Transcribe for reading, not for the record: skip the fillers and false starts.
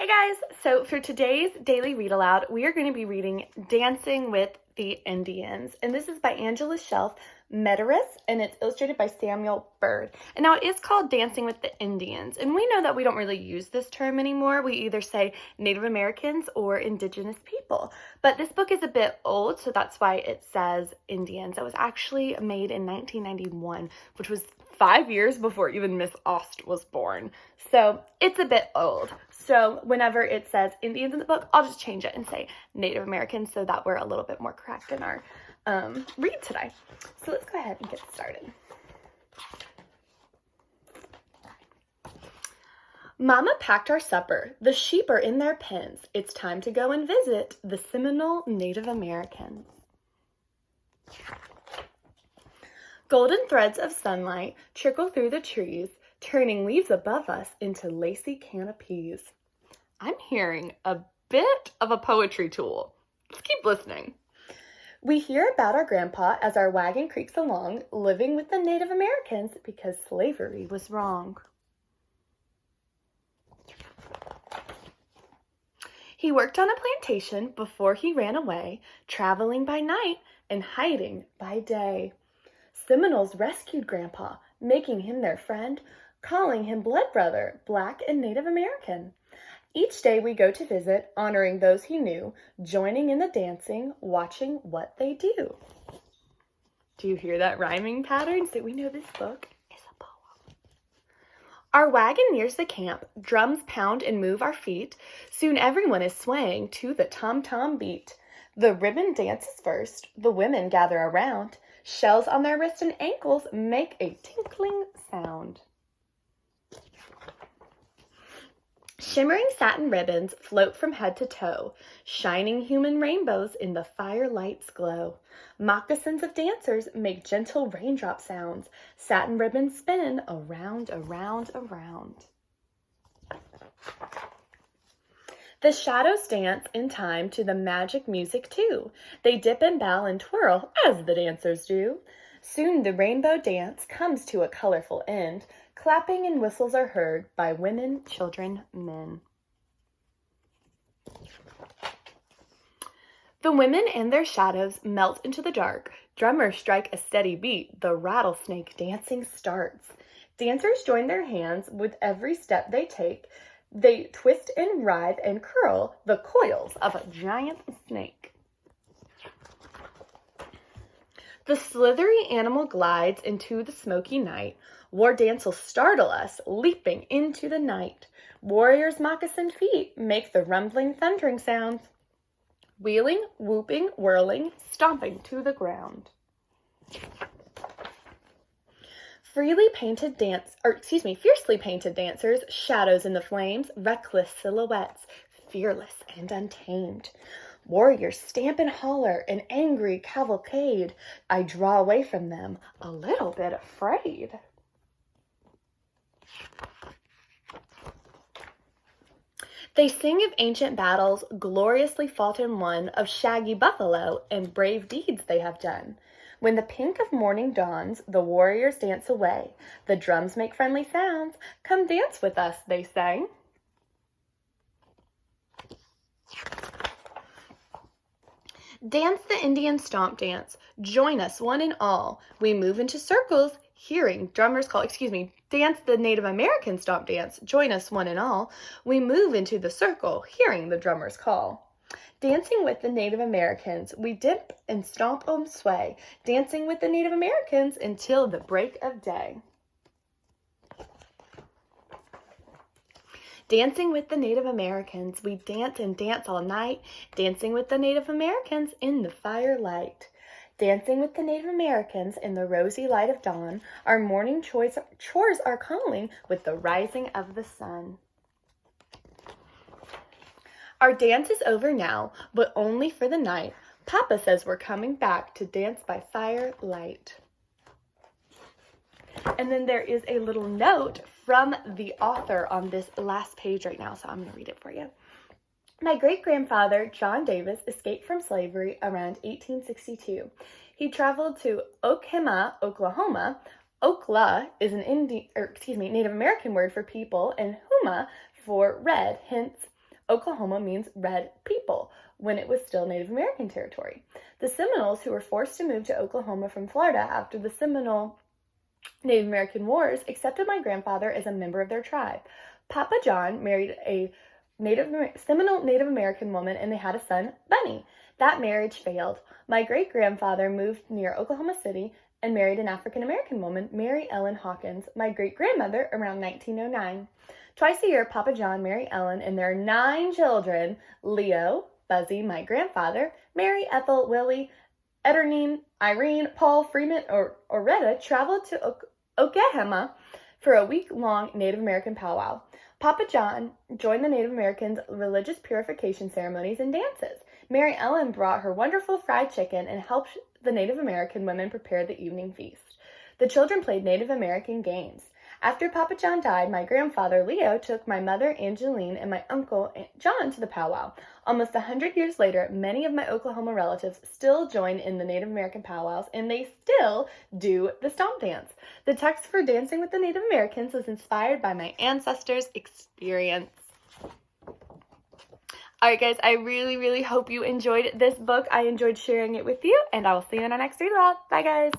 Hey guys, so for today's daily read aloud, we are going to be reading Dancing with the Indians, and this is by Angela Shelf, Medearis, and it's illustrated by Samuel Byrd. And now it is called Dancing with the Indians, and we know that we don't really use this term anymore. We either say Native Americans or Indigenous people, but this book is a bit old, so that's why it says Indians. It was actually made in 1991, which was 5 years before even Miss Aust was born. So it's a bit old. So whenever it says Indians in the book, I'll just change it and say Native Americans so that we're a little bit more correct in our read today. So let's go ahead and get started. Mama packed our supper. The sheep are in their pens. It's time to go and visit the Seminole Native Americans. Golden threads of sunlight trickle through the trees, turning leaves above us into lacy canopies. I'm hearing a bit of a poetry tool. Let's keep listening. We hear about our grandpa as our wagon creaks along, living with the Native Americans because slavery was wrong. He worked on a plantation before he ran away, traveling by night and hiding by day. Seminoles rescued Grandpa, making him their friend, calling him blood brother, Black and Native American. Each day we go to visit, honoring those he knew, joining in the dancing, watching what they do. Do you hear that rhyming pattern? So we know this book is a poem. Our wagon nears the camp, drums pound and move our feet. Soon everyone is swaying to the tom-tom beat. The ribbon dances first, the women gather around. Shells on their wrists and ankles make a tinkling sound. Shimmering satin ribbons float from head to toe, shining human rainbows in the firelight's glow. Moccasins of dancers make gentle raindrop sounds. Satin ribbons spin around, around, around. The shadows dance in time to the magic music too. They dip and bow and twirl as the dancers do. Soon the rainbow dance comes to a colorful end. Clapping and whistles are heard by women, children, men. The women and their shadows melt into the dark. Drummers strike a steady beat. The rattlesnake dancing starts. Dancers join their hands with every step they take. They twist and writhe and curl the coils of a giant snake. The slithery animal glides into the smoky night. War dance will startle us, leaping into the night. Warriors' moccasined feet make the rumbling, thundering sounds. Wheeling, whooping, whirling, stomping to the ground. Fiercely painted dancers, shadows in the flames, reckless silhouettes, fearless and untamed. Warriors stamp and holler, an angry cavalcade. I draw away from them, a little bit afraid. They sing of ancient battles, gloriously fought and won, of shaggy buffalo and brave deeds they have done. When the pink of morning dawns, the warriors dance away. The drums make friendly sounds. Come dance with us, they say. Dance the Indian stomp dance. Join us, one and all. We move into circles, hearing drummers call. Dance the Native American stomp dance. Join us, one and all. We move into the circle, hearing the drummers call. Dancing with the Native Americans, we dip and stomp and sway, dancing with the Native Americans until the break of day. Dancing with the Native Americans, we dance and dance all night, dancing with the Native Americans in the firelight. Dancing with the Native Americans in the rosy light of dawn, our morning chores are calling with the rising of the sun. Our dance is over now, but only for the night. Papa says we're coming back to dance by firelight. And then there is a little note from the author on this last page right now, so I'm going to read it for you. My great-grandfather, John Davis, escaped from slavery around 1862. He traveled to Okemah, Oklahoma. Okla is an Native American word for people, and Huma for red, hence Oklahoma means red people when it was still Native American territory. The Seminoles, who were forced to move to Oklahoma from Florida after the Seminole Native American Wars, accepted my grandfather as a member of their tribe. Papa John married a Seminole Native American woman, and they had a son, Bunny. That marriage failed. My great-grandfather moved near Oklahoma City and married an African American woman, Mary Ellen Hawkins, my great-grandmother, around 1909. Twice a year, Papa John, Mary Ellen, and their 9 children, Leo, Buzzy, my grandfather, Mary, Ethel, Willie, Edernine, Irene, Paul, Freeman, or Retta, traveled to Oklahoma for a week-long Native American powwow. Papa John joined the Native Americans' religious purification ceremonies and dances. Mary Ellen brought her wonderful fried chicken and helped the Native American women prepare the evening feast. The children played Native American games. After Papa John died, my grandfather Leo took my mother Angeline and my uncle John to the powwow. Almost 100 years later, many of my Oklahoma relatives still join in the Native American powwows, and they still do the stomp dance. The text for Dancing with the Native Americans was inspired by my ancestors' experience. Alright guys, I really, really hope you enjoyed this book. I enjoyed sharing it with you, and I will see you in our next read aloud. Bye guys!